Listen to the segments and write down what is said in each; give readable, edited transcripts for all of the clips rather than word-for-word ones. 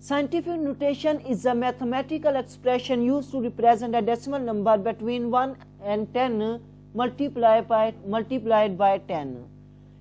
Scientific notation is a mathematical expression used to represent a decimal number between 1 and 10 multiplied by 10।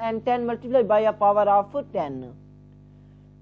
and 10 multiplied by a power of 10।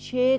6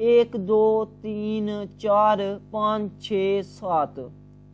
1 2 3 4 5 6 7।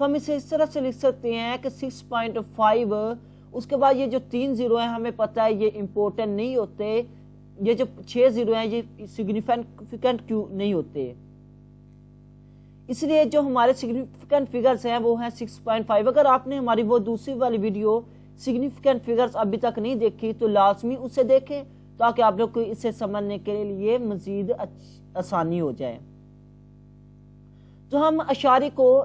تو ہم اسے اس طرح سے لکھ سکتے ہیں کہ 6.5 اس کے بعد یہ جو 3 زیرو ہیں ہمیں پتہ ہے یہ امپورٹنٹ نہیں ہوتے، یہ جو 6 زیرو ہیں یہ سگنیفیکنٹ کیوں نہیں ہوتے، اس لیے جو ہمارے سگنیفیکنٹ فگرز ہیں وہ ہیں 6.5۔ اگر آپ نے ہماری وہ دوسری والی ویڈیو سگنیفیکنٹ فگرز ابھی تک نہیں دیکھی تو لازمی اسے دیکھیں تاکہ آپ لوگ کو اسے سمجھنے کے لیے مزید آسانی ہو جائے۔ تو ہم اشارے کو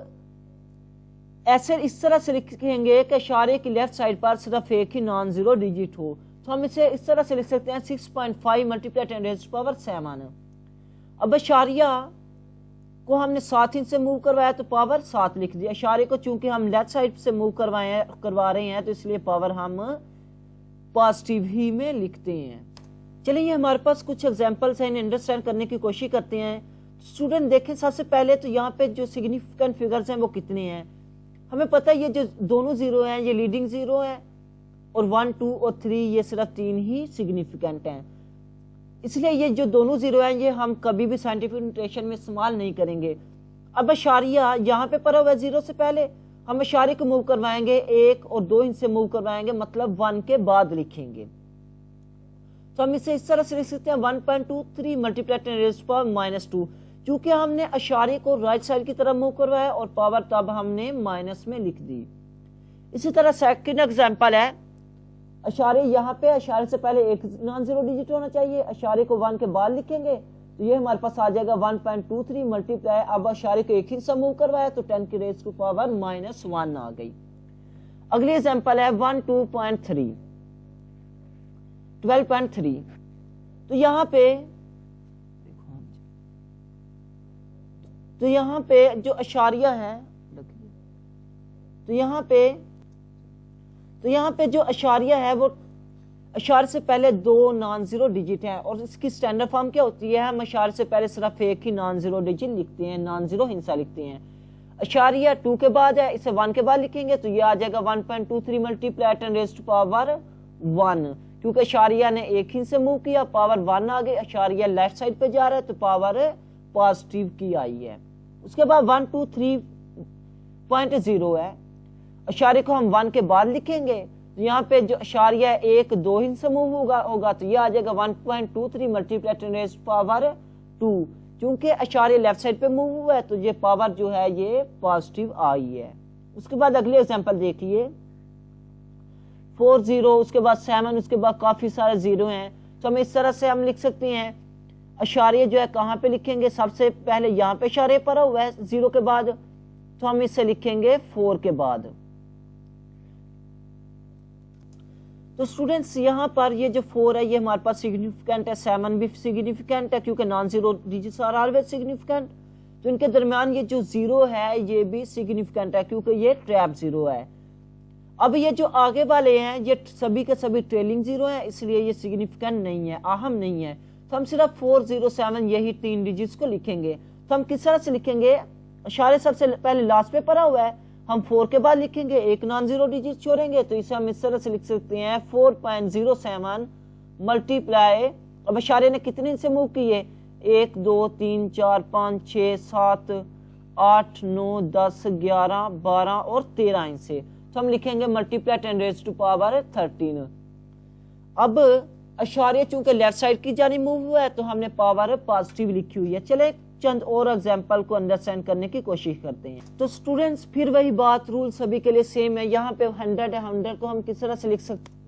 ایسے اس طرح سے لکھیں گے کہ اشارے کی لیفٹ سائڈ پر صرف ایک ہی نان زیرو ڈیجٹ ہو، تو ہم اسے اس طرح سے لکھ سکتے ہیں 6.5 ملٹیپلائی 10 raised to power 7۔ اب اشاریہ کو ہم نے 7 سے موو کروایا تو پاور 7 لکھ دی، اشارے کو چونکہ ہم لیفٹ سائڈ سے موو کروا رہے ہیں تو اس لیے پاور ہم پازیٹیو ہی میں لکھتے ہیں۔ چلیے یہ ہمارے پاس کچھ ایگزامپلس ہیں، انہیں انڈرسٹینڈ کرنے کی کوشش کرتے ہیں۔ اسٹوڈنٹ دیکھیں سب سے پہلے تو یہاں پہ جو سگنیفیکنٹ فگرز ہیں وہ کتنے ہیں، ہمیں پتہ ہے یہ جو دونوں زیرو ہیں یہ لیڈنگ زیرو ہے اور 1 2 اور 3 یہ صرف 3 ہی سگنیفیکنٹ ہیں، اس لیے یہ جو دونوں زیرو ہیں یہ ہم کبھی بھی سائنٹیفک نوٹیشن میں استعمال نہیں کریں گے۔ اب اشاریہ یہاں پہ پڑا ہوا ہے زیرو سے پہلے، ہم اشارے کو موو کروائیں گے 1 اور 2 سے موو کروائیں گے، مطلب 1 کے بعد لکھیں گے، تو ہم اسے اس طرح سے لکھ سکتے ہیں 1.23 ملٹیپلائی 10 raised to power -2، چونکہ ہم نے اشارے کو رائٹ سائڈ کی طرف موو کروایا اور پاور تب ہم نے مائنس میں لکھ دی۔ اسی طرح سیکنڈ ایگزامپل ہے، اشارے یہاں پہ اشارے سے پہلے ایک نان زیرو ڈیجٹ ہونا چاہیے، اشارے کو 1 کے بعد لکھیں گے تو یہ ہمارے پاس آ جائے گا 1.23 ملٹیپلائی، اب اشارے کو ایک ہی سے موو کروایا تو 10 کی raised to power -1 آ گئی۔ اگلی ایگزامپل ہے 12.3 تو یہاں پہ جو اشاریہ ہے تو یہاں پہ جو اشاریہ ہے وہ اشارے سے پہلے 2 نان زیرو ڈیجٹ ہیں، اور اس کی سٹینڈرڈ فارم کیا ہوتی ہے، ہم اشارے سے پہلے صرف ایک ہی نان زیرو ڈیجٹ لکھتے ہیں، نان زیرو ہندسہ لکھتے ہیں۔ اشاریہ 2 کے بعد ہے، اسے 1 کے بعد لکھیں گے تو یہ آ جائے گا 1.23 ملٹیپلائی 10 raised to power 1، کیونکہ اشاریہ نے ایک ہی سے موو کیا، پاور 1 آ گئی، اشاریہ لیفٹ سائڈ پہ جا رہا ہے تو پاور پازیٹیو کی آئی ہے۔ اس کے بعد 123.0 ہے، اشارے کو ہم 1 کے بعد لکھیں گے تو یہاں پہ جو اشاریہ 1 2 ہی سے موو ہوگا تو یہ آ جائے گا 1.23 ملٹیپلائی 10 raised to power 2، چونکہ اشارے لیفٹ سائڈ پہ موو ہوا ہے تو یہ پاور جو ہے یہ پازیٹیو آئی ہے۔ اس کے بعد اگلی ایگزامپل دیکھیے 40، اس کے بعد 7، اس کے بعد کافی سارے زیرو ہیں، تو ہم اس طرح سے ہم لکھ سکتے ہیں، اشاریہ جو ہے کہاں پہ لکھیں گے، سب سے پہلے یہاں پہ اشاریہ پڑا ہوا ہے 0 کے بعد تو ہم اسے لکھیں گے 4 کے بعد۔ تو اسٹوڈنٹس یہاں پر یہ جو 4 ہے یہ ہمارے پاس سگنیفیکنٹ ہے، 7 بھی سگنیفیکنٹ ہے کیونکہ non zero digits are always significant, تو ان کے درمیان یہ جو 0 ہے یہ بھی سگنیفیکنٹ ہے کیونکہ یہ ٹریپ 0 ہے۔ اب یہ جو آگے والے ہیں یہ سبھی کے سبھی ٹریلنگ 0 ہیں، اس لیے یہ سگنیفیکنٹ نہیں ہے، اہم نہیں ہے، تو ہم صرف 4 0 7 یہی 3 ڈیجٹس کو لکھیں گے۔ تو ہم کس طرح سے لکھیں گے، اشارے سب سے پہلے لاسٹ پہ پڑا ہوا ہے، ہم 4 کے بعد لکھیں گے، ایک نان زیرو ڈیجٹ چھوڑیں گے تو اسے ہم اس طرح سے لکھ سکتے ہیں 4.07 ملٹیپلائی، اب اشارے نے کتنے سے موو کیے، 1 2 3 4 5 6 7 8 9 10 11 12 اور 13 سے، تو ہم لکھیں گے ملٹیپلائی 10 raised to power 13۔ اب اشاریہ چونکہ لیفٹ سائڈ کی جانب موو ہوا ہے تو ہم نے پاور پازیٹیو لکھی ہوئی ہے۔ چلے چند اور ایگزامپل کو انڈرسٹینڈ کرنے کی کوشش کرتے ہیں۔ تو اسٹوڈنٹس پھر وہی بات، رول سبھی کے لیے سیم ہے، یہاں پہ 100 ہے، 100 کو ہم کس طرح سے لکھ سکتے ہیں،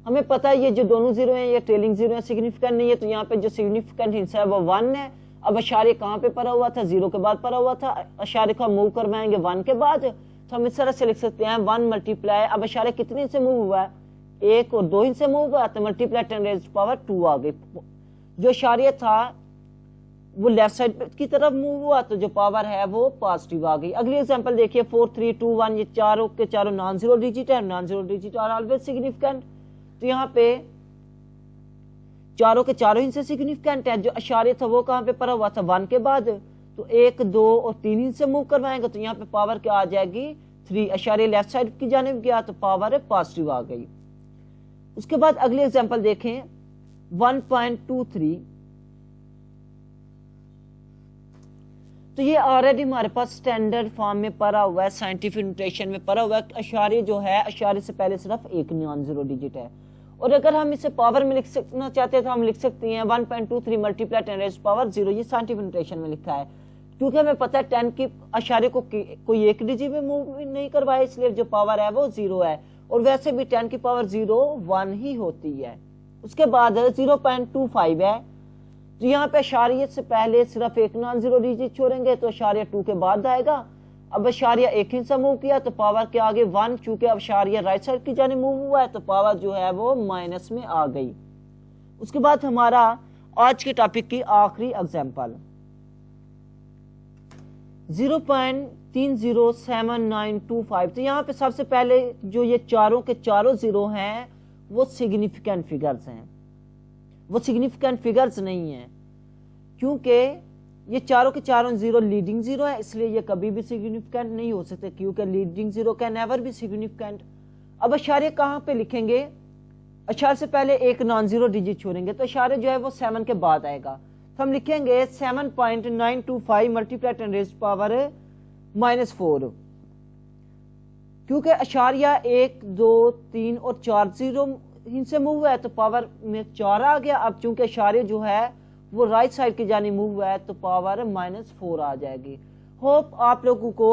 ہمیں پتہ ہے یہ جو دونوں زیرو ہیں یہ ٹریلنگ 0 ہے، سگنیفیکنٹ نہیں ہے، تو یہاں پہ جو سگنیفیکنٹ ہندسہ ہے وہ 1 ہے۔ اب اشارے کہاں پہ پڑا ہوا تھا، 0 کے بعد پڑا ہوا تھا، اشارے کو ہم موو کروائیں گے 1 کے بعد، تو ہم اس طرح سے لکھ سکتے ہیں 1 ملٹیپلائی، اب اشارے کتنے سے موو ہوا ہے، 1 اور 2 سے موو ہوا تو ملٹیپلائی 10 raised to power 2 آ گئی، جو اشاریہ تھا وہ لیفٹ سائڈ کی طرف موو ہوا تو جو پاور ہے وہ پازیٹیو آ گئی۔ اگلی ایگزامپل دیکھیے 4 3 2 1، یہ چاروں کے چاروں نان زیرو ڈیجٹ ہے، non zero digit are always significant, تو یہاں پہ چاروں کے چاروں ہی سے سگنیفیکنٹ ہے، جو اشاریہ تھا وہ کہاں پہ پڑا ہوا تھا 1 کے بعد، تو 1 2 اور 3 سے موو کروائیں گے تو یہاں پہ پاور کیا آ جائے گی 3، اشاریہ لیفٹ سائڈ کی جانب گیا تو پاور پازیٹیو آ گئی۔ اس کے بعد اگلی ایگزامپل دیکھیں 1.23، تو یہ آلریڈی ہمارے پاس اسٹینڈرڈ فارم میں پڑا ہوا ہے، سائنٹیفک نوٹیشن میں پڑا ہوا ہے، اشاریہ جو ہے اشاریہ سے پہلے صرف ایک نان زیرو ڈیجٹ ہے، اور اگر ہم اسے پاور میں لکھ سکنا چاہتے ہیں تو ہم لکھ سکتے ہیں 1.23 ملٹیپلائی 10 ریز پاور 0، یہ سائنٹیفک نوٹیشن میں لکھا ہے، کیونکہ ہمیں پتہ ہے 10 کی اشاریہ کو کوئی ایک ڈیجٹ میں موو نہیں کروایا، اس لیے جو پاور ہے وہ 0 ہے، اور ویسے بھی 10 کی پاور 0 1 ہی ہوتی ہے۔ اس کے بعد 0.25 ہے، تو یہاں پہ اشاریہ سے پہلے صرف ایک نان زیرو ڈیجٹ چھوڑیں گے تو اشاریہ 2 کے بعد آئے گا، اب اشاریہ ایک ہی سے موو کیا تو پاور کے آگے 1، چونکہ اب اشاریہ رائٹ سائڈ کی جانب موو ہوا ہے تو پاور جو ہے وہ مائنس میں آ گئی۔ اس کے بعد ہمارا آج کے ٹاپک کی آخری اگزامپل 0.307925، تو یہاں پہ سب سے پہلے جو یہ چاروں کے چاروں زیرو ہیں وہ سگنیفیکنٹ فگرز ہیں، وہ سگنیفیکنٹ فگرز نہیں ہیں، کیونکہ یہ چاروں کے چاروں زیرو لیڈنگ زیرو ہے، اس لیے یہ کبھی بھی سگنیفیکنٹ نہیں ہو سکتے، کیونکہ لیڈنگ زیرو کین نیور بھی سگنیفیکنٹ۔ اب اشاریہ کہاں پہ لکھیں گے؟ اشاریہ سے پہلے ایک نان زیرو ڈیجٹ چھوڑیں گے تو اشاریہ جو ہے وہ 7 کے بعد آئے گا، تو ہم لکھیں گے 7.925 ملٹیپلائی 10 ریز پاور -4، کیونکہ اشاریہ 1 2 3 اور 4 زیرو ان سے موو ہے تو پاور میں 4 آ گیا، اب چونکہ اشاریہ جو ہے وہ رائٹ سائڈ کی جانب موو ہے تو پاور -4 آ جائے گی۔ ہوپ آپ لوگوں کو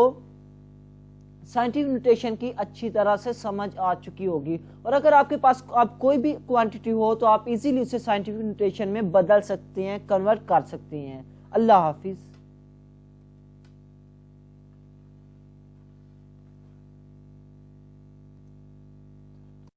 سائنٹیفک نوٹیشن کی اچھی طرح سے سمجھ آ چکی ہوگی، اور اگر آپ کے پاس کوئی بھی کوانٹٹی ہو تو آپ ایزیلی اسے سائنٹیفک نوٹیشن میں بدل سکتے ہیں، کنورٹ کر سکتے ہیں۔ اللہ حافظ۔